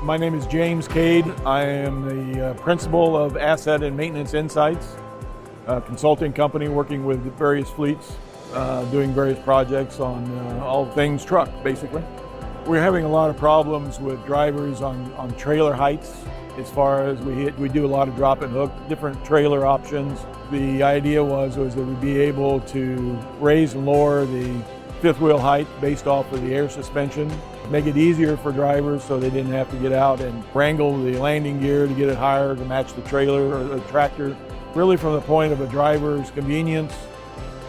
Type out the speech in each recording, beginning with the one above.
My name is James Cade. I am the principal of Asset and Maintenance Insights, a consulting company working with various fleets, doing various projects on all things truck, basically. We're having a lot of problems with drivers on trailer heights. As far as we do a lot of drop and hook, different trailer options. The idea was that we'd be able to raise and lower the fifth wheel height based off of the air suspension, make it easier for drivers so they didn't have to get out and wrangle the landing gear to get it higher to match the trailer or the tractor. Really from the point of a driver's convenience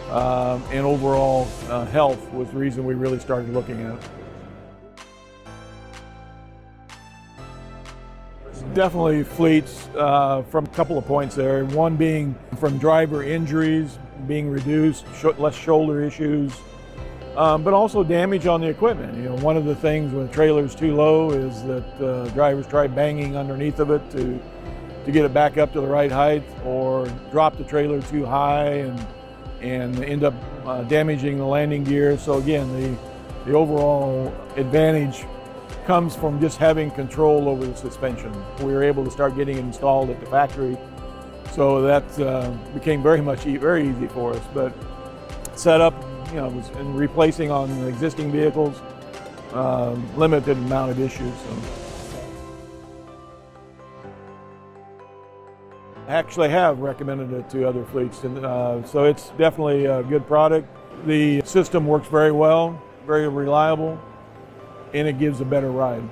and overall health was the reason we really started looking at it. Definitely fleets from a couple of points there. One being from driver injuries being reduced, less shoulder issues, but also damage on the equipment. You know, one of the things when a trailer's too low is that drivers try banging underneath of it to get it back up to the right height, or drop the trailer too high and end up damaging the landing gear. So again, the overall advantage comes from just having control over the suspension. We were able to start getting it installed at the factory, so that became very easy for us. But setup, you know, was in replacing on existing vehicles, limited amount of issues. So. I actually have recommended it to other fleets, and so it's definitely a good product. The system works very well, very reliable, and it gives a better ride.